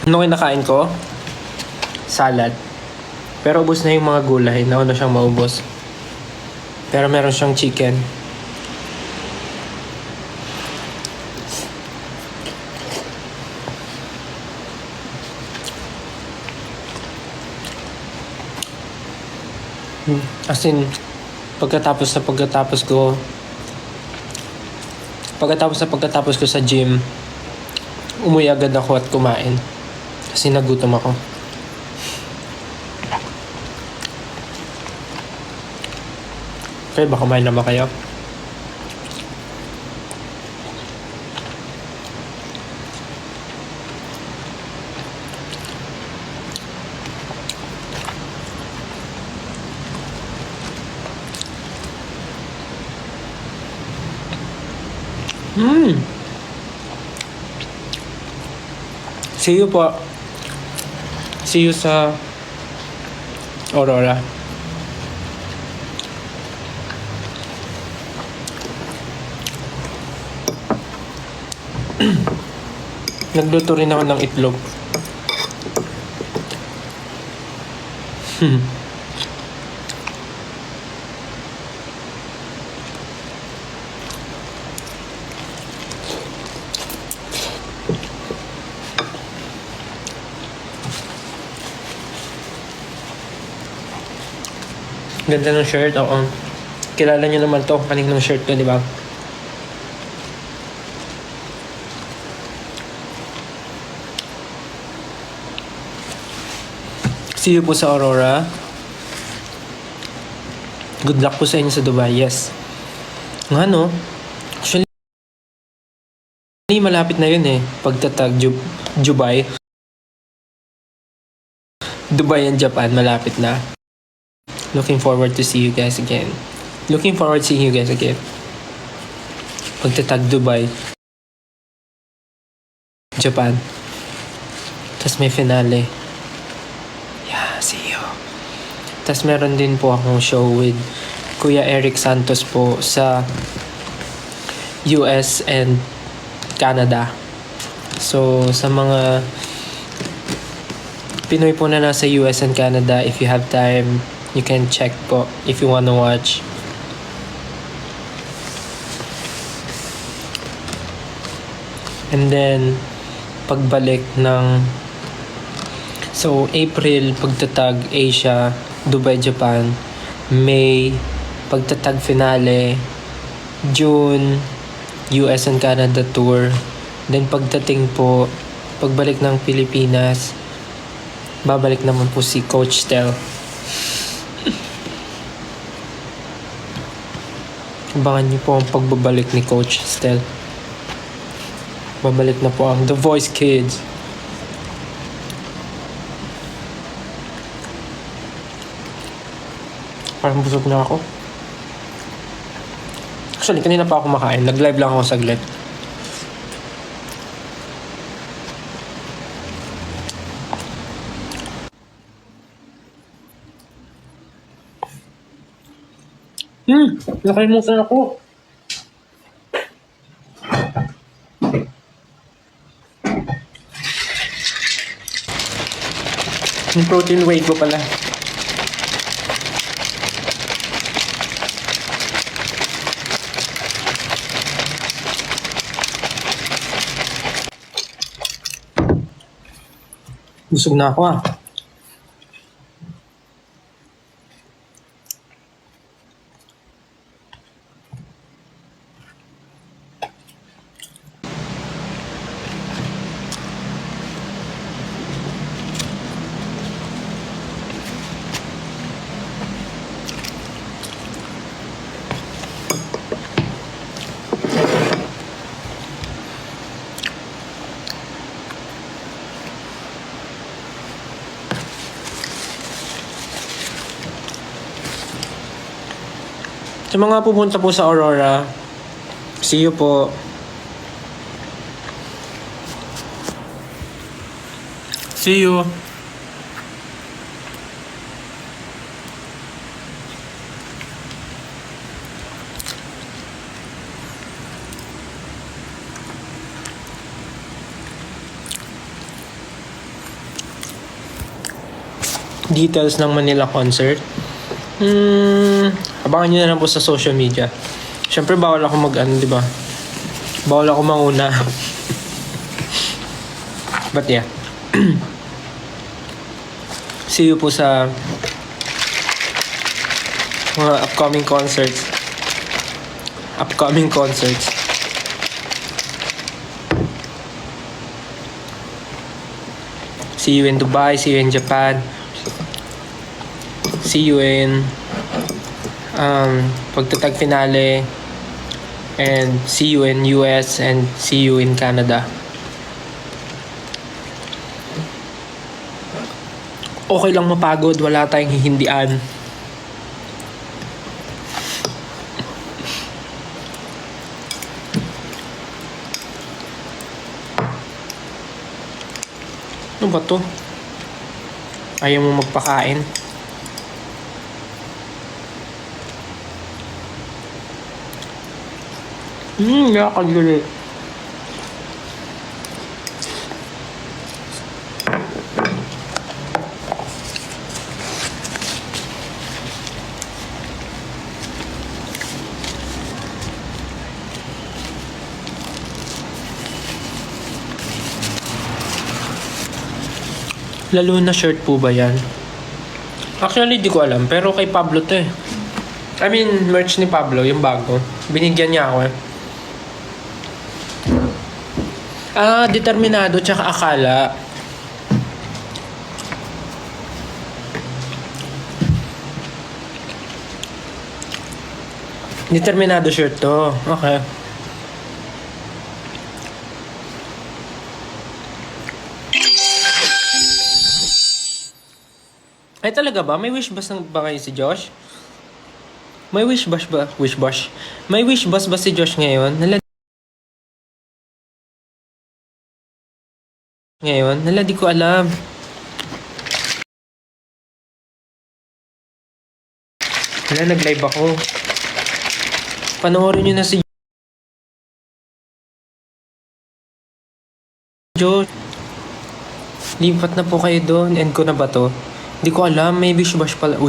Ano kinakain ko? Salad. Pero ubos na yung mga gulay. Nauna siyang maubos. Pero meron siyang chicken. As in, pagkatapos ko sa gym, umuwi agad ako at kumain. Kasi nagutom ako. Okay, baka kumain naman kayo. See you po. See you sa Aurora. Nagluto rin ako ng itlog. Ganda ng shirt, oo. Kilala niyo naman to, kaninong shirt to, di ba? See you po sa Aurora. Good luck po sa inyo sa Dubai, yes. Nga no? Actually, malapit na yun eh. Pagtatag Dubai. Dubai and Japan, malapit na. Looking forward to see you guys again. Looking forward to seeing you guys again. Pagtatag Dubai, Japan. Tapos may finale. Yeah, see you. Tapos meron din po akong show with Kuya Eric Santos po sa US and Canada. So, sa mga Pinoy po na nasa US and Canada, if you have time, you can check po if you wanna watch. And then, pagbalik ng April, pagtatag Asia, Dubai, Japan. May, pagtatag finale. June, US and Canada tour. Then pagdating po, pagbalik ng Pilipinas, babalik naman po si Coach Tel. Abangan niyo po ang pagbabalik ni Coach Stel. Babalik na po ang The Voice Kids. Parang busog na ako. Actually, kanina pa ako makain. Nag-live lang ako saglit. Nakalimutan ako. Yung protein whey ko pala. Busog na ako ah. Sa mga pupunta po sa Aurora, see you po. See you. details ng Manila concert, abangan nyo na lang po sa social media. Siyempre, bawal ako di ba? Bawal ako manguna. But yeah. See you po sa mga upcoming concerts. See you in Dubai, see you in Japan, see you in pagtatag finale, and see you in US and see you in Canada. Okay lang mapagod, wala tayong hihindian. Ano ba to? Ayaw mo magpakain? Nakakagulit. Lalo na shirt po ba yan? Actually, di ko alam. Pero kay Pablo to eh. I mean, merch ni Pablo, yung bago. Binigyan niya ako eh. Determinado tsaka akala. Determinado shirt to. Okay. Ay talaga ba? May wish bus ba kayo si Josh? May wish bus ba? May wish bus ba si Josh ngayon? Hala, di ko alam. Hala, nag-live ako. Panoorin nyo na si Josh. Lipat na po kayo doon. End ko na ba to? Di ko alam. May wish bus pala.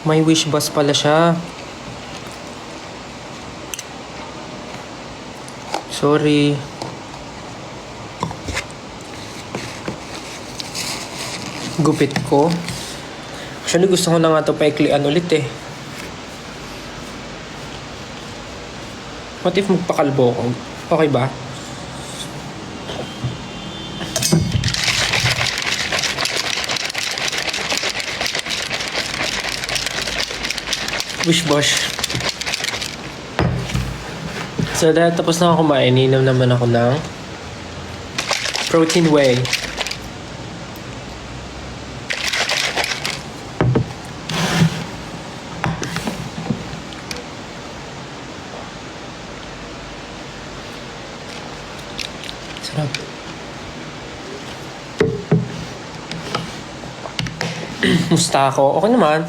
May wish bus pala siya. Sorry. Gupit ko. Actually, gusto ko na nga ito paiklian ulit eh. What if magpakalbo ko? Okay ba? Wish bosh. So dahil tapos na ako kumain, ininom naman ako ng protein whey. Sarap. Musta ako? Okay naman.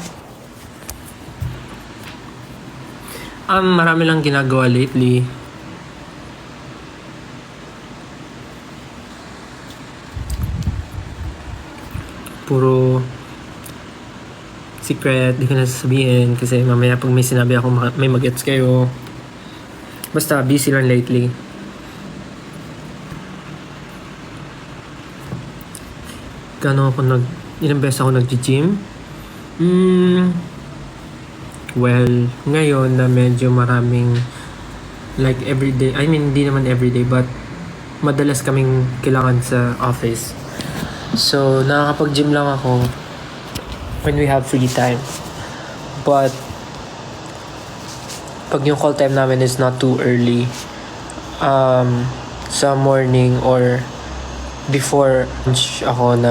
Marami lang ginagawa lately. Puro secret, di ko na sasabihin kasi mamaya pag may sinabi ako may mag-gets kayo. Basta busy lang lately. Ilang beses ako nag-gym? Well, ngayon na medyo maraming like everyday, I mean hindi naman everyday but madalas kaming kailangan sa office. So, nakakapag-gym lang ako when we have free time. But pag yung call time namin is not too early, sa morning or before lunch ako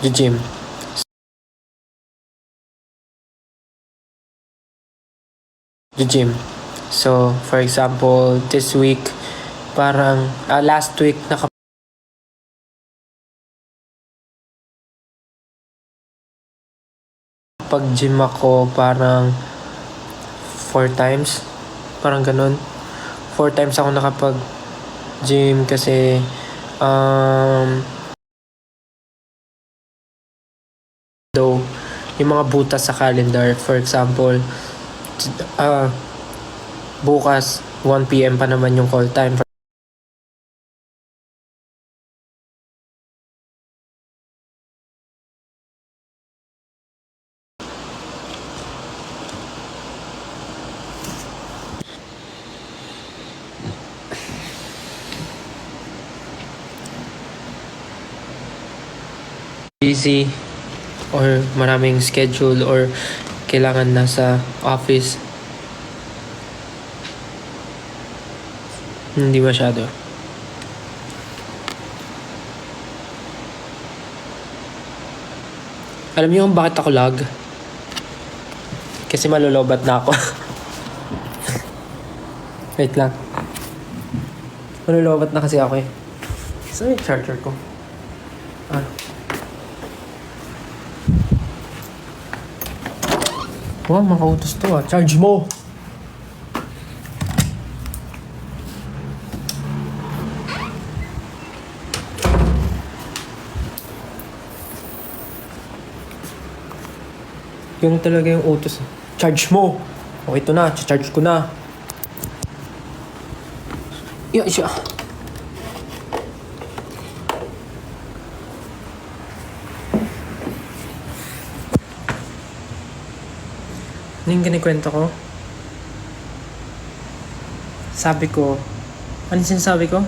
gym. So, for example, this week, parang last week nakapag-gym ako parang 4 times. Parang ganun. 4 times ako nakapag-gym kasi Um, though, yung mga butas sa calendar. For example, bukas 1 p.m. pa naman yung call time. Busy or maraming schedule or kailangan nasa office. Hindi masyado. Alam niyo kung bakit ako lag? Kasi malulobat na ako. Wait lang. Malulobat na kasi ako eh. Saan yung charger ko? Wow, makautos to ah. Charge mo! Yung talaga yung utos. Charge mo! O ito na, charge ko na. Yeah, siya. Ano yung kinikwento ko? Sabi ko, ano sinasabi ko?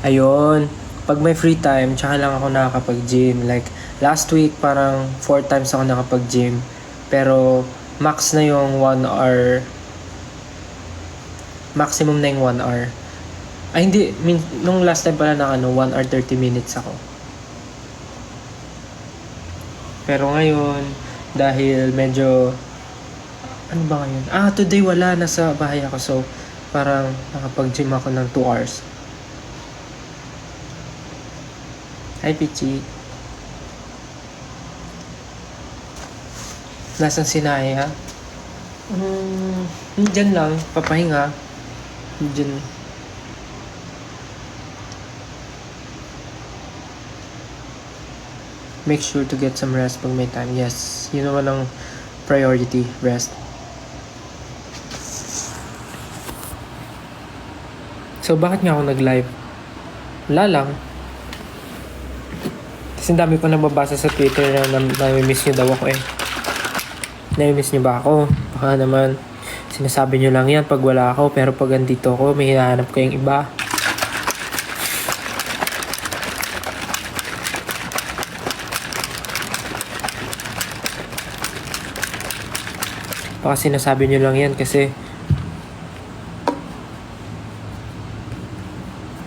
Ayun, pag may free time, tsaka lang ako nakakapag-gym. Like, last week, parang 4 times ako nakapag-gym. Pero, max na yung 1 hour. Maximum na yung 1 hour. Ay, hindi. Nung last time pala na 1 hour 30 minutes ako. Pero ngayon, dahil medyo ano ba ngayon? Today wala. Nasa bahay ako. So, parang nakapag-gym ako ng 2 hours. Hi, Pichi. Nasaan si Naya? Diyan lang. Papahinga. Diyan. Make sure to get some rest pag may time. Yes. Yun naman ang priority. Rest. So, bakit nga ako nag-live? Wala lang. Kasi dami ko nababasa sa Twitter na nami-miss nyo daw ako eh. Nami-miss nyo ba ako? Baka naman, sinasabi nyo lang yan pag wala ako. Pero pag andito ako, may hinahanap kayong iba. Baka sinasabi nyo lang yan kasi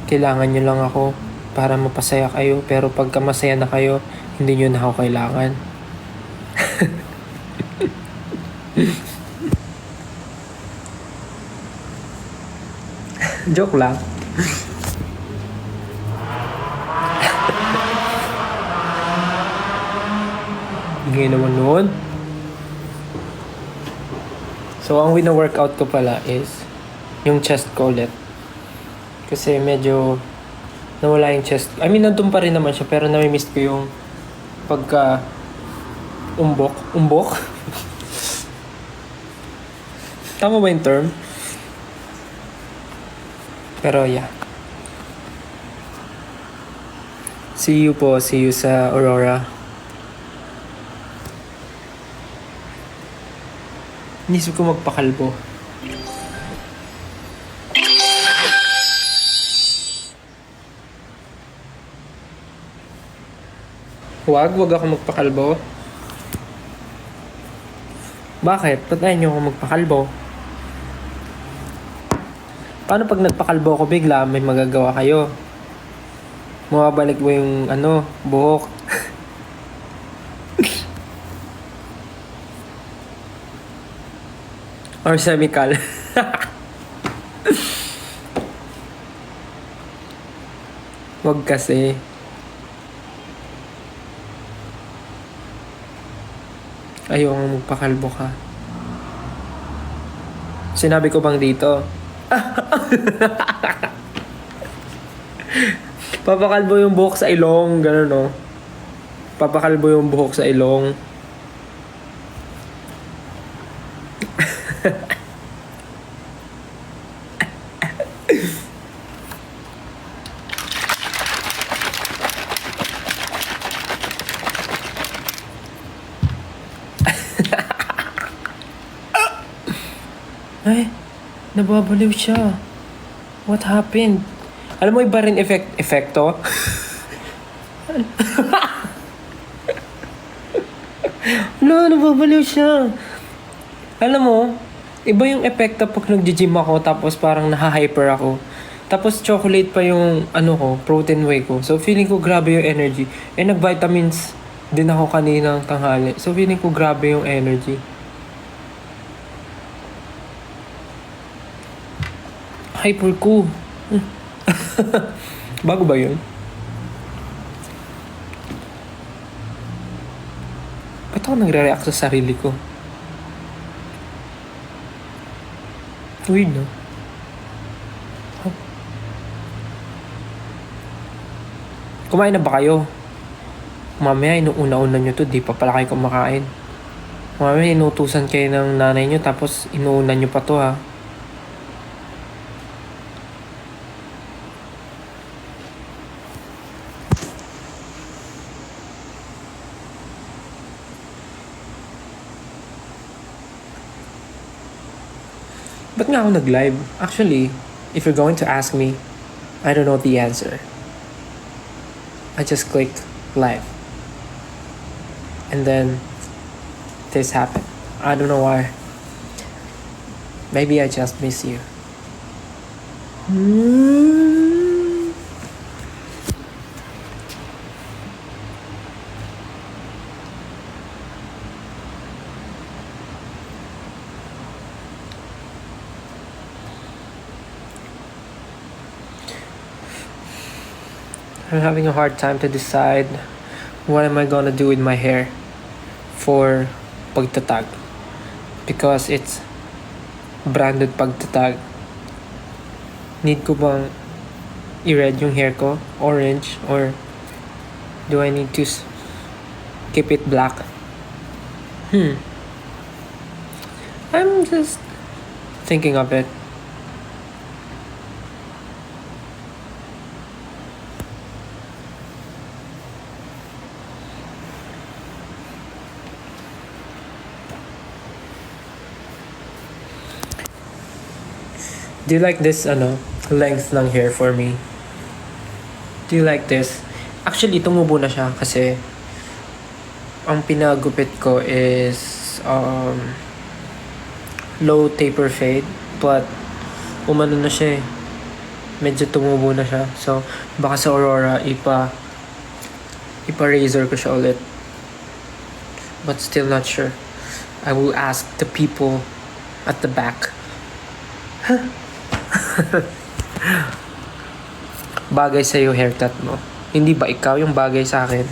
kailangan nyo lang ako para mapasaya kayo. Pero pagka masaya na kayo, hindi nyo na ako kailangan. Joke lang. Hindi naman noon. So, ang wina-workout ko pala is yung chest ko ulit. Kasi medyo nawala yung chest. I mean, nandun pa rin naman siya. Pero nami-miss ko yung pagka umbok. Tama ba yung term? Pero yeah. See you po. See you sa Aurora. Inisip ko magpakalbo. Wag ako magpakalbo. Bakit? Ba't ayaw nyo ako magpakalbo? Paano pag nagpakalbo ako bigla, may magagawa kayo? Mawabalik mo yung buhok. Or semical. Wag kasi. Ayaw nga magpakalbo ka. Sinabi ko bang dito? Papakalbo yung buhok sa ilong, gano'n no? Papakalbo yung buhok sa ilong. Ay, nababaliw siya. What happened? Alam mo, iba rin efekto? No, nababaliw siya. Alam mo, iba yung epekto pag nag-gym ako tapos parang naha-hyper ako. Tapos chocolate pa yung protein whey ko. So feeling ko grabe yung energy. Nag-vitamins din ako kaninang tanghali. So feeling ko grabe yung energy. Hyper ko. Bago ba yun? Ba't ako nagre-react sa sarili ko? Weird, no? Huh? Kumain na ba kayo? Mamaya, inuuna-una nyo to. Di pa pala kayo kumakain. Mamaya, inutusan kayo ng nanay nyo. Tapos, inuuna nyo pa to, ha? Ba't nga ako nag-live? Actually, if you're going to ask me, I don't know the answer. I just clicked live. And then, this happened. I don't know why. Maybe I just miss you. I'm having a hard time to decide what am I gonna do with my hair for pagtatag, because it's branded pagtatag. Need ko bang i-red yung hair ko, orange, or do I need to keep it black? I'm just thinking of it. Do you like this length ng hair for me? Do you like this? Actually, tumubo na siya kasi ang pinagupit ko is low taper fade, but umano na siya eh. Medyo tumubo na siya. So, baka sa Aurora ipa-razor ko siya ulit. But still not sure. I will ask the people at the back. Bagay sa'yo haircut mo. Hindi ba ikaw yung bagay sa akin?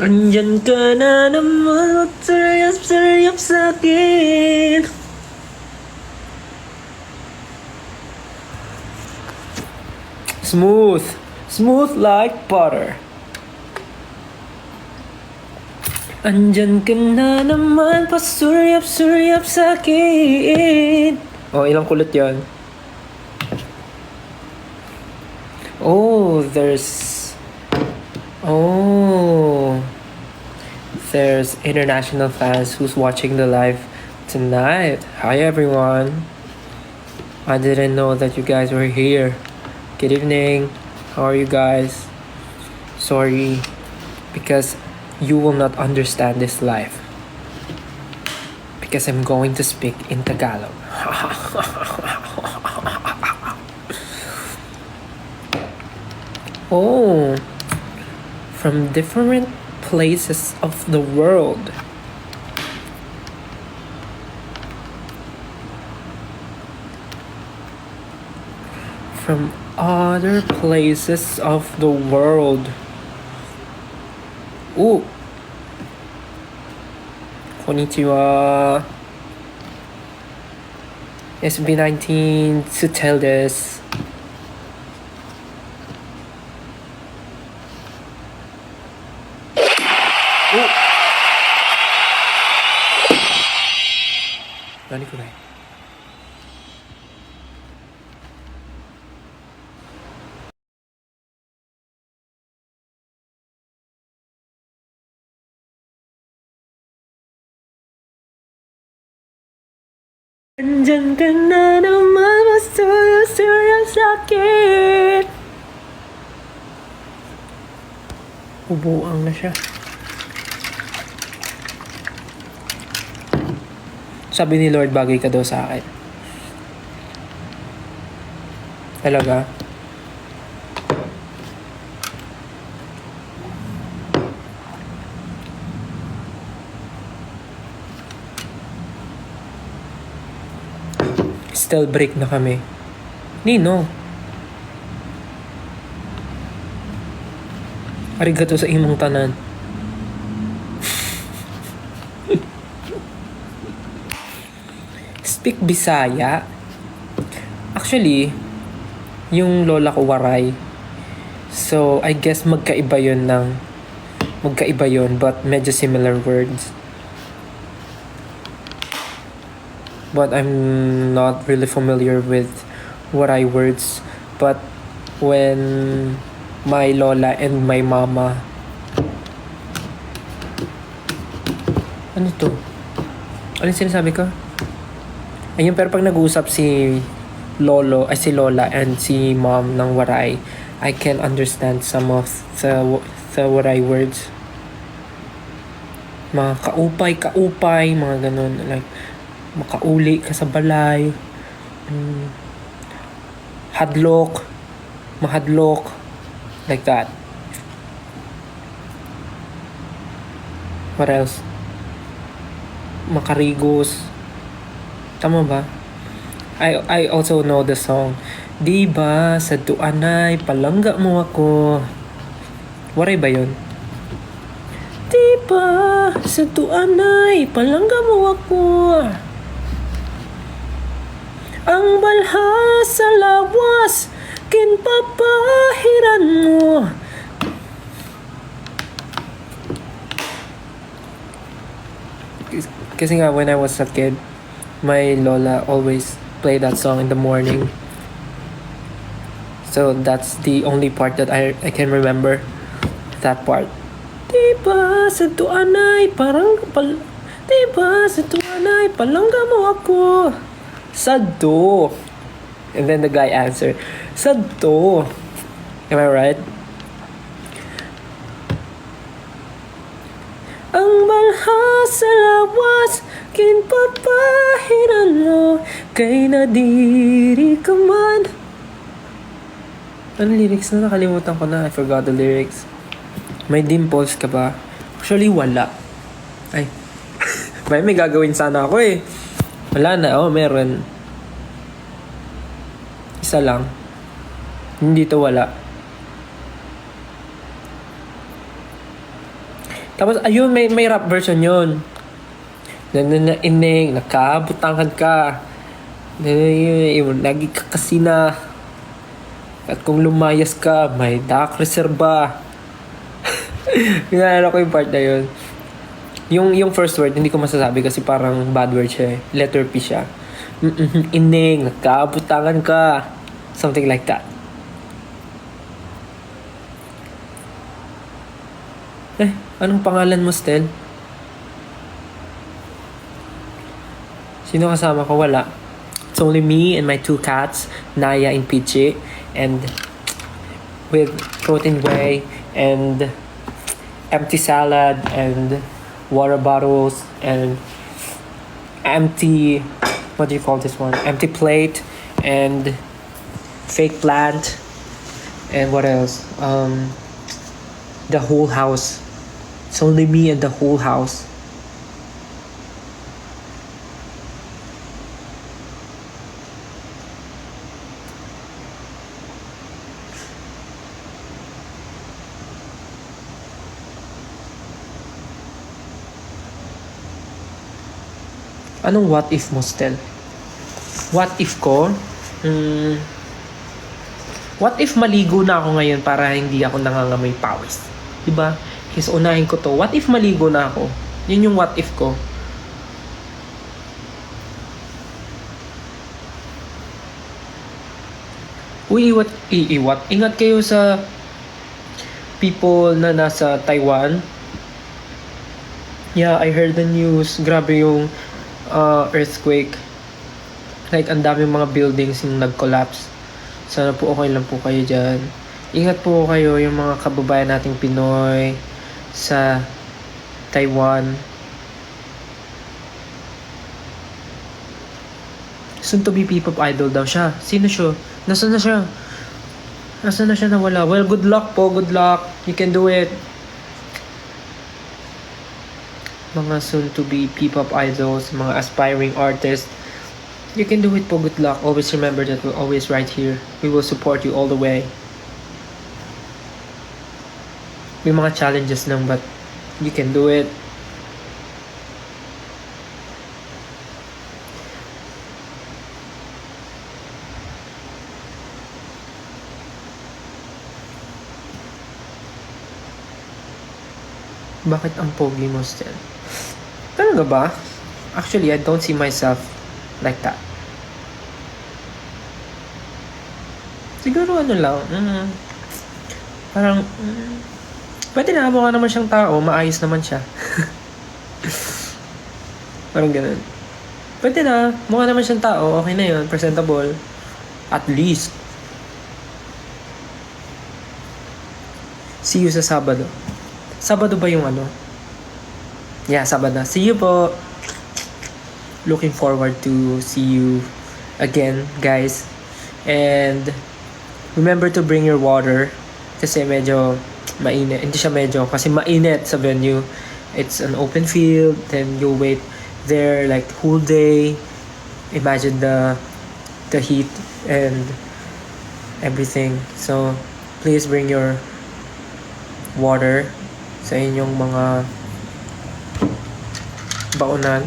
Andyan ka na naman, sarap sa akin. Smooth like butter. Andyan ka na naman, pasuryap sa akin. Oh, ilang kulot yon? There's international fans who's watching the live tonight. Hi everyone. I didn't know that you guys were here. Good evening. How are you guys? Sorry, because you will not understand this live. Because I'm going to speak in Tagalog. Oh, from different places of the world. From other places of the world. Ooh. Konnichiwa. SB19 Sutel desu. Kali ko na eh. Andyan ka na naman, masuyo-suyo sakit. Ubuang na siya. Sabi ni Lord, bagay ka daw sa akin. Talaga? Still break na kami. Nino. Arigato sa imong tanan. Speak Bisaya. Actually, yung lola ko waray. So, I guess magkaiba yun but medyo similar words. But I'm not really familiar with waray words. But when my lola and my mama... Ano to? Ano yung sinasabi ko? Ayun, pero pag nag-uusap si lola and si mom ng waray, I can understand some of the waray words. Mga kaupay, mga ganun. Like, makauli ka sa balay. Hadlok. Mahadlok. Like that. What else? Makarigos. Tama ba? I also know the song. Di ba sa tuanay palangga mo ako? Waray ba yun? Di ba sa tuanay palangga mo ako? Ang balha sa lawas kinpapahiran mo. Kasi nga when I was a kid, my lola always play that song in the morning. So that's the only part that I can remember. That part. Diba sa tuanay Diba sa tuanay palangga mo ako? Sadto. And then the guy answered, Sadto. Am I right? Ang balha sa lawas kinpapahiran mo kay nadiri ka man. Ano lyrics na? Nakalimutan ko na. I forgot the lyrics. May dimples ka ba? Actually, wala. Ay. may gagawin sana ako eh. Wala na. Oh, meron. Isa lang. Hindi to wala. Tapos, ayun, may rap version yun. Ining, nakabutangan ka. Lagi ka kasi na. At kung lumayas ka, may dak reserba. Pinalala ko yung part na yun. Yung first word, hindi ko masasabi kasi parang bad word siya eh. Letter P siya. Ining, nakabutangan ka. Something like that. Anong pangalan mo, Stel? Sino kasama ko? Wala. It's only me and my 2 cats, Naya and Pichi. And with protein whey and empty salad and water bottles and empty, what do you call this one? Empty plate and fake plant and what else? The whole house. It's only me and the whole house. Anong what if mo, Stel? What if ko? What if maligo na ako ngayon para hindi ako nangangamoy pawis? Diba? Kasi unahin ko to. What if maligo na ako? Yun yung what if ko. Ingat kayo sa people na nasa Taiwan. Yeah, I heard the news. Grabe yung earthquake. Like, ang daming mga buildings yung nag-collapse. Sana po okay lang po kayo dyan. Ingat po kayo yung mga kababayan nating Pinoy sa Taiwan. Soon to be P-pop idol daw siya. Sino siya? Nasaan na siya? Nasaan na siya nawala? Well, good luck po. Good luck. You can do it. Mga soon to be P-pop idols, mga aspiring artists. You can do it po. Good luck. Always remember that we're always right here. We will support you all the way. May mga challenges lang, but you can do it. Bakit ang pogi mo still? Talaga ba? Actually, I don't see myself like that. Siguro ano lang, parang, pwede na, mukha naman siyang tao, maayos naman siya. Parang ganun. Pwede na, mukha naman siyang tao, okay na yun, presentable. At least. See you sa Sabado. Sabado ba yung ano? Yeah, Sabado na. See you po! Looking forward to see you again, guys. And remember to bring your water kasi medyo mainit. Hindi siya medyo kasi mainit sa venue. It's an open field, then you'll wait there like whole day. Imagine the heat and everything. So please bring your water sa inyong mga baonan.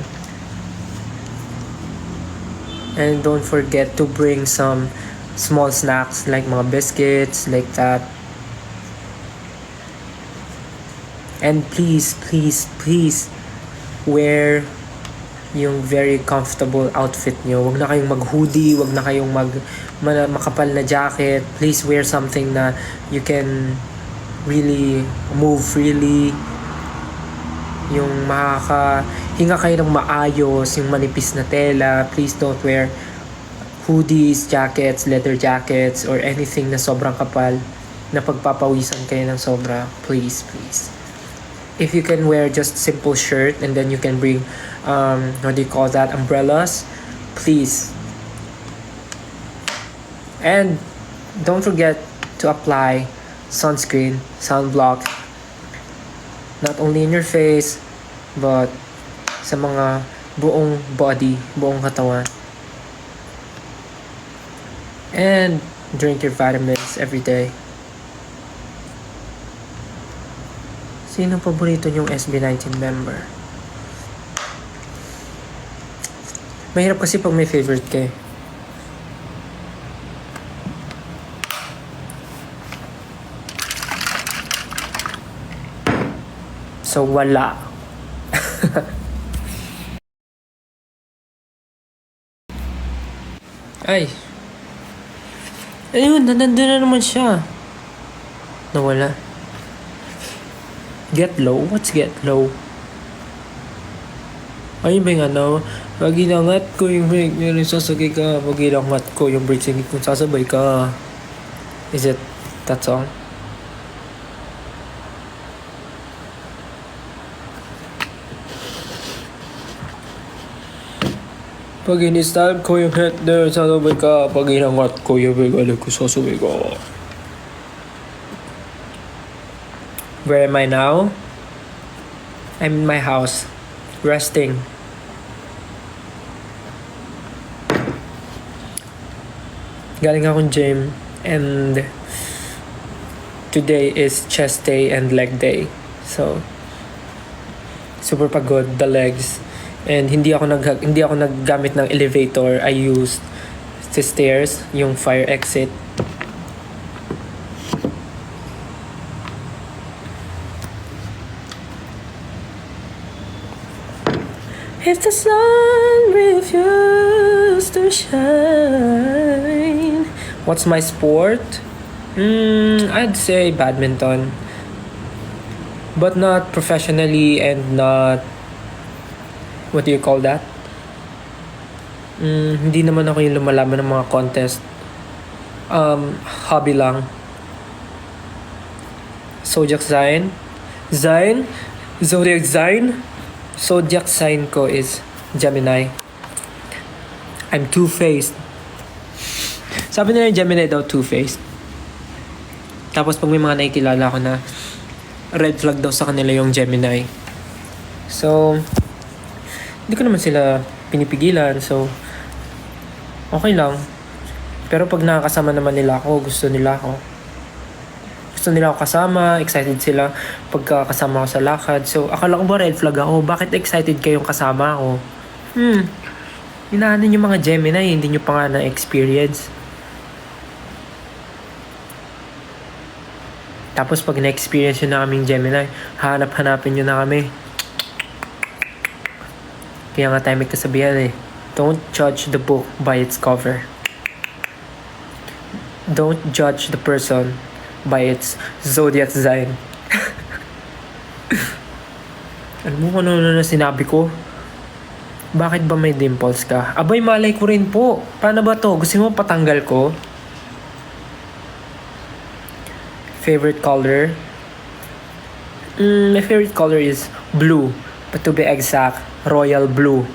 And don't forget to bring some small snacks like mga biscuits, like that. And please, please, please wear yung very comfortable outfit nyo. Wag na kayong mag-hoodie, wag na kayong makapal na jacket. Please wear something na you can really move freely. Yung makakahinga kayo ng maayos, yung manipis na tela. Please don't wear hoodies, jackets, leather jackets, or anything na sobrang kapal na pagpapawisan kayo ng sobra. Please, please. If you can wear just simple shirt and then you can bring, what do you call that, umbrellas, please. And don't forget to apply sunscreen, sunblock, not only in your face, but sa mga buong body, buong katawan. And drink your vitamins every day. Sino paborito niyong SB19 member? Mahirap kasi pag may favorite ka eh. So, wala. Ay. Ayun, nandun na naman siya. Nawala. Get low? What's get low? Ayun ba yung ano? Pag inangat ko yung brake, sasagay ka. Pag inangat ko yung brake, kung sasabay ka. Is it that song? Pag in-style ko yung head there, sasabay ka. Pag inangat ko yung brake, ko sasabay ka. Where am I now? I'm in my house, resting. Galing akong gym, and today is chest day and leg day. So, super pagod, the legs. And hindi ako naggamit ng elevator. I used the stairs, yung fire exit. If the sun refused to shine, What's my sport? I'd say badminton. But not professionally and not, what do you call that? Hindi naman ako yung lumalaban ng mga contest. Hobby lang. Zodiac sign? Zodiac sign? Zodiac sign ko is Gemini. I'm two-faced. Sabi nila yung Gemini daw two-faced. Tapos pag may mga nakikilala ko na red flag daw sa kanila yung Gemini. So, hindi ko naman sila pinipigilan. So, okay lang. Pero pag nakakasama naman nila ako, gusto nila ako kasama, excited sila pagkakasama ko sa lakad. So, akala ko ba red flag ako? Bakit excited kayong kasama ako? Inaanan yung mga Gemini, hindi nyo pa nga na-experience. Tapos pag na-experience yun na kaming Gemini, hanap-hanapin nyo na kami. Kaya nga tayo may kasabihan don't judge the book by its cover. Don't judge the person by its zodiac sign. Alam mo kung ano na sinabi ko? Bakit ba may dimples ka? Abay, malay ko rin po. Paano ba to? Gusto mo patanggal ko? Favorite color? My favorite color is blue. But to be exact, royal blue.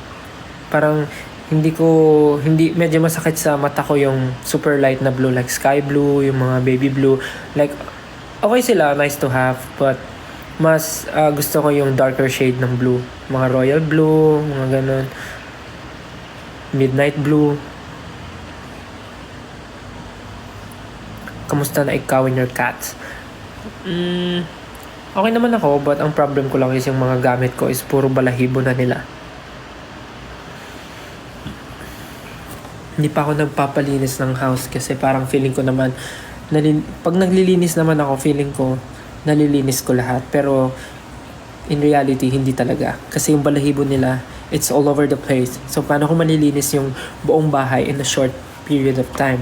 Parang medyo masakit sa mata ko yung super light na blue, like sky blue, yung mga baby blue. Like, okay sila, nice to have, but mas gusto ko yung darker shade ng blue. Mga royal blue, mga ganun. Midnight blue. Kamusta na ikaw and your cats? Okay naman ako, but ang problem ko lang is yung mga gamit ko is puro balahibo na nila. Hindi pa ako nagpapalinis ng house kasi parang feeling ko naman pag naglilinis naman ako, feeling ko nalilinis ko lahat, pero in reality hindi talaga kasi yung balahibo nila, it's all over the place. So paano ko malilinis yung buong bahay in a short period of time?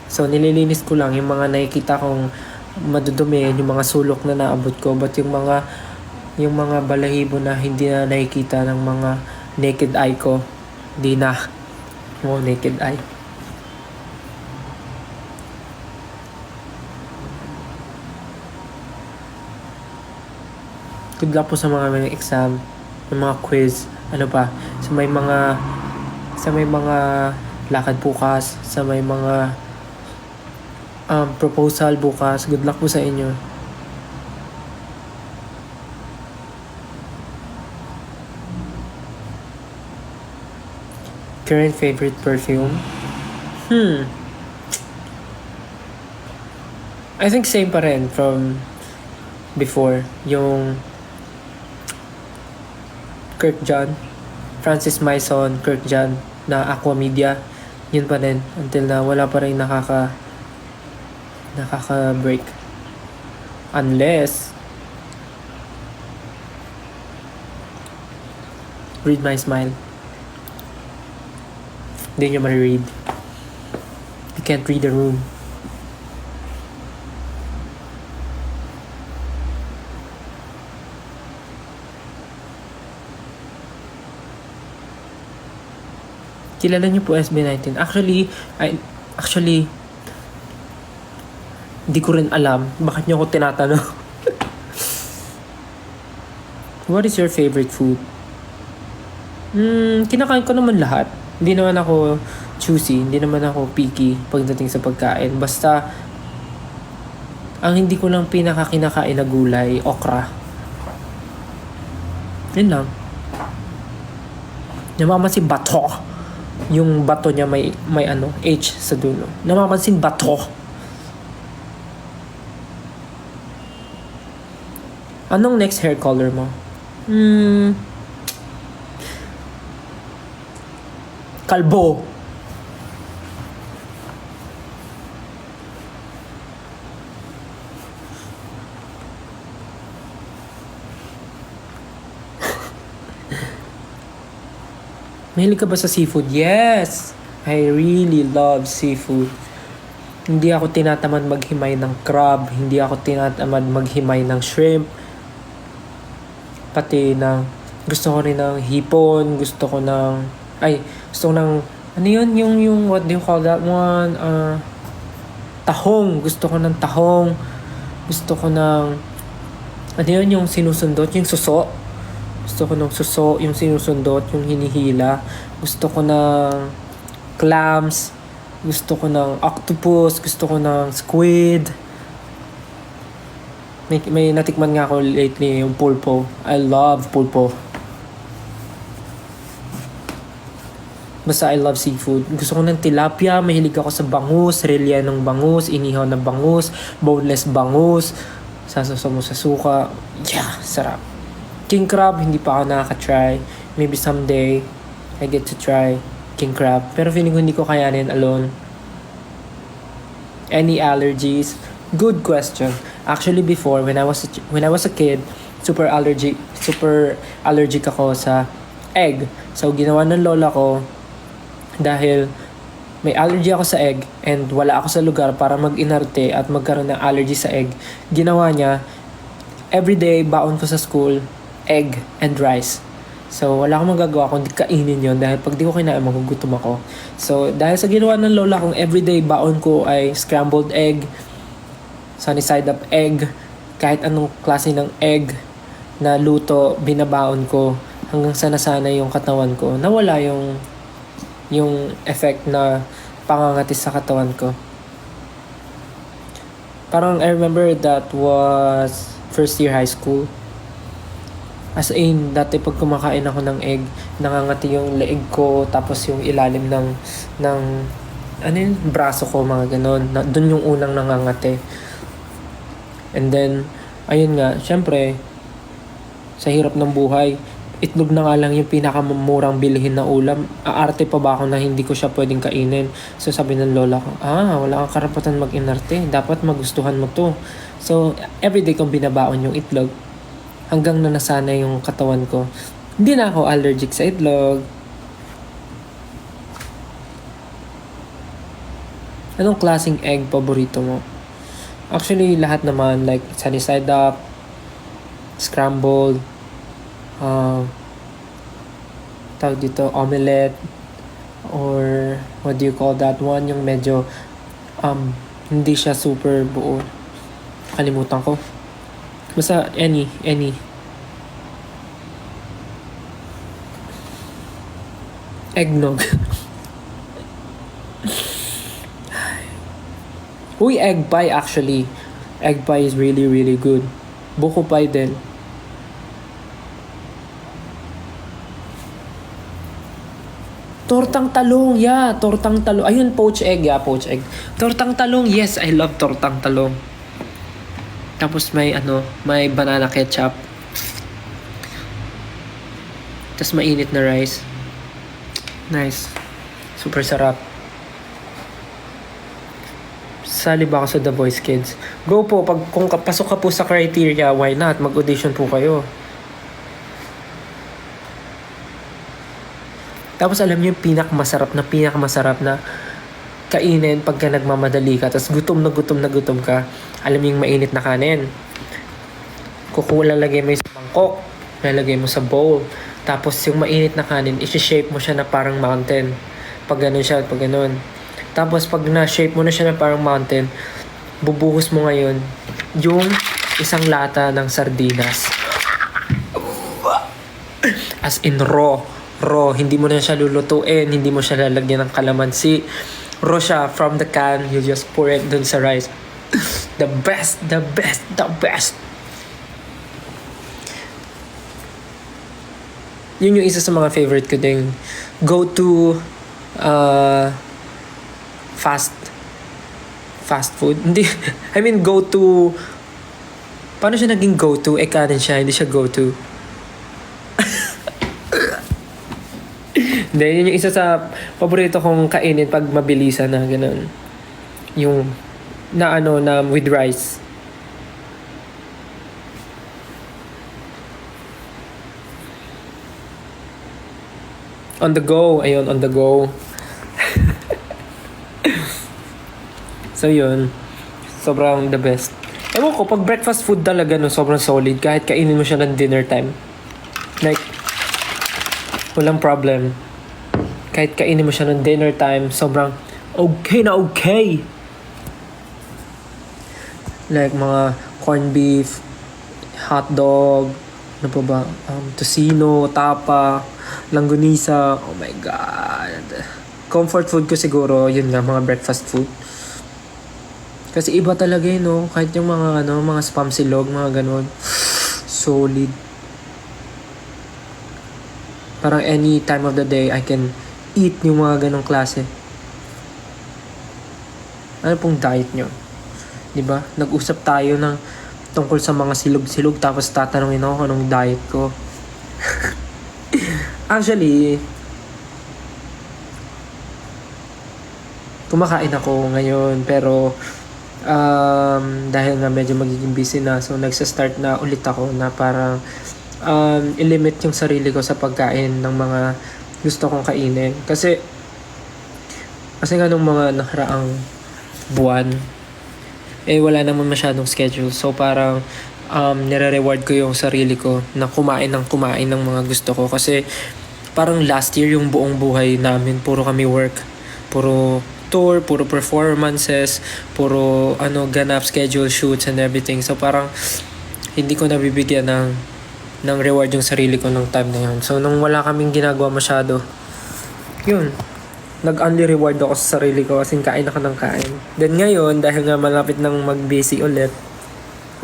So nililinis ko lang yung mga nakikita kong madudumi, yung mga sulok na naabot ko, but yung mga balahibo na hindi na nakikita ng mga naked eye ko, di na. Naked eye. Good luck po sa mga exam, ng mga quiz, ano pa, sa may mga lakad bukas, sa may mga proposal bukas. Good luck po sa inyo. Current favorite perfume? I think same pa rin from before. Yung Kirkjan, Francis Maison Kirkjan na Aqua Media. Yun pa rin until na wala pa rin nakaka-break. Unless Read My Smile. Hindi nyo ma-read. You can't read the room. Kilala niyo po SB19? Actually, di ko rin alam. Bakit niyo ako tinatanong? What is your favorite food? Kinakain ko naman lahat. Hindi naman ako choosy, hindi naman ako picky pagdating sa pagkain. Basta, ang hindi ko lang kinakain na gulay, okra. Yun lang. Namamansin bato. Yung bato niya may H sa dulo. Namamansin bato. Anong next hair color mo? Kalbo. Mahilig ka ba sa seafood? Yes! I really love seafood. Hindi ako tinatamad maghimay ng crab, hindi ako tinatamad maghimay ng shrimp, pati ng gusto ko rin ng hipon, gusto ko ng, ano yun, yung, what do you call that one? Tahong, gusto ko ng tahong, gusto ko ng, ano yun, yung sinusundot, yung suso. Gusto ko ng suso, yung sinusundot, yung hinihila. Gusto ko ng clams, gusto ko ng octopus, gusto ko ng squid. May natikman nga ako lately, yung pulpo. I love pulpo. Basta I love seafood. Gusto ko ng tilapia, mahilig ako sa bangus, rellenong bangus, inihaw na bangus, boneless bangus, sasasaw mo sa suka. Yeah, sarap. King crab, hindi pa ako nakaka-try. Maybe someday, I get to try king crab. Pero feeling ko hindi ko kayanin alone. Any allergies? Good question. Actually before, when I was a kid, super allergic ako sa egg. So ginawa ng lola ko, dahil may allergy ako sa egg and wala ako sa lugar para mag-inarte at magkaroon ng allergy sa egg, ginawa niya, everyday baon ko sa school, egg and rice. So, wala akong magagawa kundi kainin yon dahil pag di ko kinain, magugutom ako. So, dahil sa ginawa ng lola kong everyday baon ko ay scrambled egg, sunny side up egg, kahit anong klase ng egg na luto, binabaon ko hanggang sa nasanay yung katawan ko. Nawala yung effect na pangangatis sa katawan ko. Parang I remember that was first year high school. As in, dati pag kumakain ako ng egg, nangangati yung leeg ko, tapos yung ilalim ng ano yun, braso ko, mga ganon. Doon yung unang nangangati. And then, ayun nga, syempre, sa hirap ng buhay, itlog na nga lang yung pinakamurang bilhin na ulam. Aarte pa ba ako na hindi ko siya pwedeng kainin? So sabi ng lola ko, wala kang karapatan mag-inarte. Dapat magustuhan mo to. So, everyday kong binabaon yung itlog. Hanggang na nasanay yung katawan ko. Hindi na ako allergic sa itlog. Anong klaseng egg paborito mo? Actually, lahat naman. Like, sunny side up, scrambled, tawag dito, omelette, or what do you call that one? Yung medyo, hindi siya super buo. Kalimutan ko. Basta, any. Eggnog. Uy, egg pie actually. Egg pie is really, really good. Buko pie din. Tortang talong, yeah. Tortang talong. Ayun, poached egg, yeah. Poached egg. Tortang talong, yes. I love tortang talong. Tapos may banana ketchup. Tapos mainit na rice. Nice. Super sarap. Sali ba ako sa The Voice Kids? Go po, kung pasok ka po sa criteria, why not? Mag-audition po kayo. Tapos alam niyo yung pinakamasarap na kainin pagka nagmamadali ka, tapos gutom na gutom ka. Alam niyo yung mainit na kanin. Lalagay mo sa mangkok, lalagay mo sa bowl, tapos yung mainit na kanin, isi-shape mo siya na parang mountain. Pag ganun. Tapos pag na-shape mo na siya na parang mountain, bubuhos mo ngayon yung isang lata ng sardinas. As in raw, hindi mo na siya lulutuin, hindi mo siya lalagyan ng kalamansi. Raw siya from the can, you just pour it dun sa rice. The best. Yun yung isa sa mga favorite ko ding go to fast food. Hindi, I mean go to, paano siya naging go to? Kanin siya, hindi siya go to. Hindi, yun yung isa sa paborito kong kainin pag mabilisan na ganun. Yung na with rice. On the go. Ayun, on the go. So yun, sobrang the best. Ewan ko, pag breakfast food talaga no, sobrang solid. Kahit kainin mo siya ng dinner time. Like, walang problem. Kahit kainin mo siya ng dinner time, sobrang okay na okay. Like mga corned beef, hot dog, ano pa ba? Tocino, tapa, langgonisa. Oh my God. Comfort food ko siguro, yun nga, mga breakfast food. Kasi iba talaga yun, no? Kahit yung mga spam silog, mga ganon. Solid. Parang any time of the day, I can eat yung mga ganong klase. Ano pong diet nyo? Diba? Nag-usap tayo ng tungkol sa mga silog-silog tapos tatanungin ako kung anong diet ko. Actually, kumakain ako ngayon pero dahil nga medyo magiging busy na, so nagsa-start na ulit ako na parang i-limit yung sarili ko sa pagkain ng mga gusto kong kainin. Kasi nga nung mga nakaraang buwan, wala naman masyadong schedule. So parang nire-reward ko yung sarili ko na kumain ng mga gusto ko. Kasi parang last year yung buong buhay namin, puro kami work. Puro tour, puro performances, puro ganap, schedule, shoots and everything. So parang hindi ko nabibigyan ng reward yung sarili ko ng time na yun. So nung wala kaming ginagawa masyado, yun, nag-only reward ako sa sarili ko kasi kain ako ng kain. Then ngayon, dahil nga malapit nang mag-busy ulit,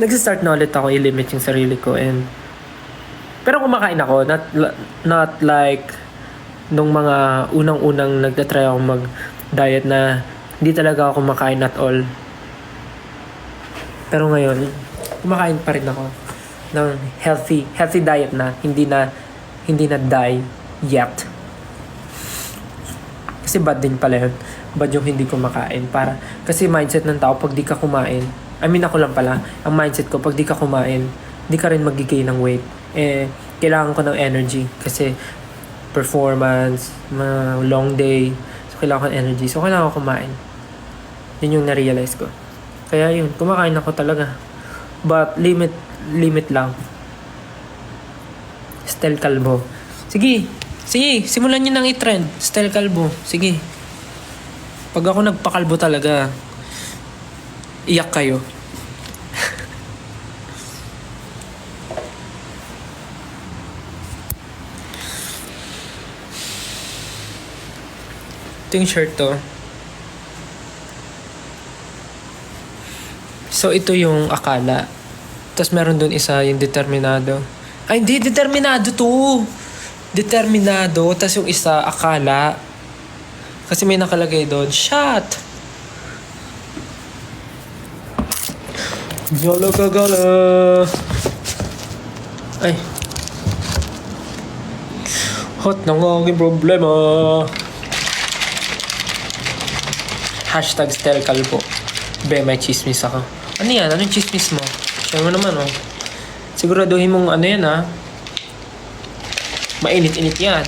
nag-start na ulit ako i-limit yung sarili ko. Pero kumakain ako, not like nung mga unang-unang nagtatry ako mag-diet na hindi talaga ako kumakain at all. Pero ngayon, kumakain pa rin ako ng healthy diet na hindi na die yet. Kasi bad din pala yun. Bad yung hindi kumakain. Kasi mindset ng tao, pag di ka kumain, ako lang pala, ang mindset ko, pag di ka kumain, di ka rin mag-gain ng weight. Kailangan ko ng energy. Kasi performance, long day, so kailangan ko ng energy. So kailangan ko kumain. Yun yung na-realize ko. Kaya yun, kumakain ako talaga. But limit lang. Style kalbo. Sige, simulan nyo nang i-trend. Style kalbo. Sige. Pag ako nagpakalbo talaga, iyak kayo. Ito yung shirt to. So, ito yung akala. Tapos meron dun isa, yung determinado. Ay, hindi. Determinado to. Determinado. Tapos yung isa, akala. Kasi may nakalagay doon, shot. Gala kagala. Ay. Hot na nga aking problema. Hashtag style kalbo. Be, may chismis ako. Ano yan? Anong chismis mo? Share mo naman, oh. Siguraduhin mong yan, ha? Mainit-init yan.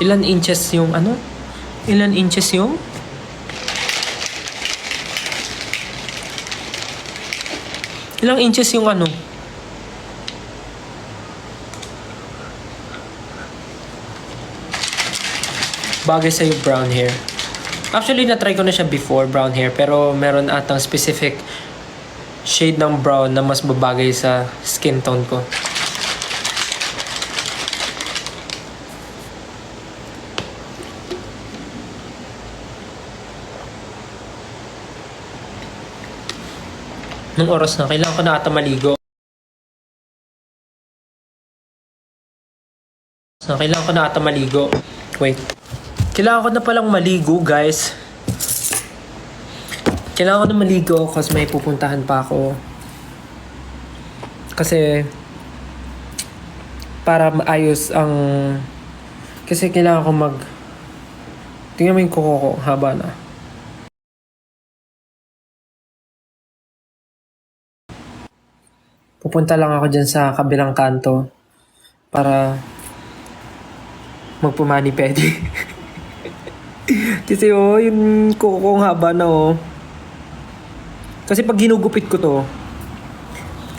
Ilan inches yung Ilan inches yung? Ilang inches yung Bagay sa'yo brown hair. Actually, na-try ko na siya before, brown hair. Pero meron atang specific shade ng brown na mas babagay sa skin tone ko. Nung oras na, kailangan ko na ata maligo. Wait. Kailangan ko na palang maligo, guys. Kailangan ko na maligo kasi may pupuntahan pa ako. Kasi para maayos ang... Kasi kailangan ko tingnan mo yung kuko ko, haba na. Pupunta lang ako dyan sa kabilang kanto para magpumani-pedi. Kasi yung kuko kong haba na Kasi pag ginugupit ko to,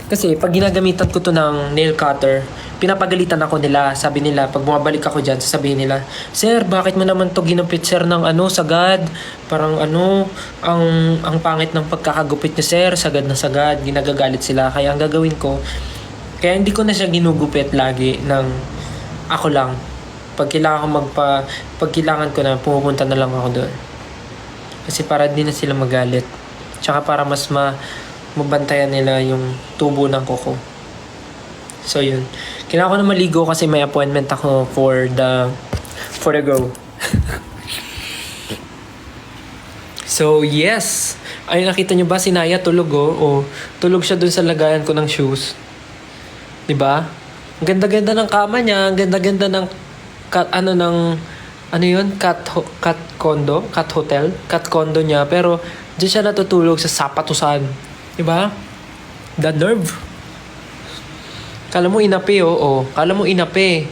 kasi pag ginagamitan ko to ng nail cutter, pinapagalitan ako nila. Sabi nila, pag bumabalik ako dyan, sasabihin nila, Sir, bakit mo naman to ginupit, sir, ng sagad? Parang ang pangit ng pagkakagupit niya, sir, sagad na sagad. Ginagagalit sila. Kaya ang gagawin ko, kaya hindi ko na siya ginugupit lagi ng ako lang. Pag kailangan ko na, pumupunta na lang ako doon. Kasi para di na sila magalit. Tsaka para mas mabantayan nila yung tubo ng kuko. So yun. Kailangan ko na maligo kasi may appointment ako for the go. So yes. Ay, nakita nyo ba si Naya tulog tulog siya dun sa lagayan ko ng shoes. 'Di ba? Ang ganda-ganda ng kama niya, ang ganda-ganda ng cat condo niya, pero diyan siya natutulog sa sapatusan. 'Di ba? The nerve. Kala mo inapi Kala mo inapi.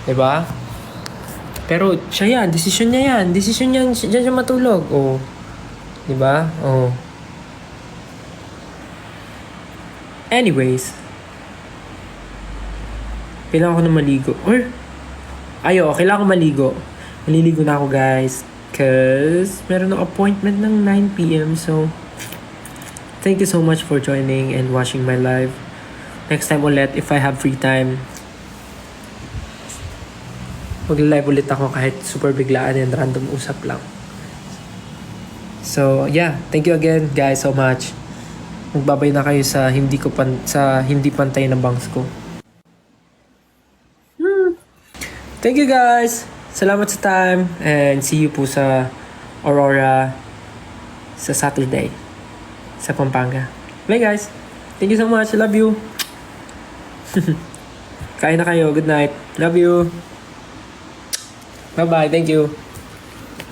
'Di ba? Pero siya yan, desisyon niya yan. Desisyon niya diyan siya matulog. 'Di ba? Anyways, kailangan ko na maligo. Kailangan ko maligo. Maliligo na ako, guys. Cause meron ng appointment ng 9 p.m. So, thank you so much for joining and watching my live. Next time ulit, if I have free time, mag-live ulit ako kahit super biglaan and random usap lang. So, yeah. Thank you again, guys, so much. Magbabay na kayo sa hindi pantay na bangs ko. Thank you, guys. Salamat sa time and see you po sa Aurora sa Saturday sa Pampanga. Bye, guys. Thank you so much. Love you. Kain na kayo. Good night. Love you. Bye-bye. Thank you.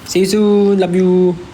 See you soon. Love you.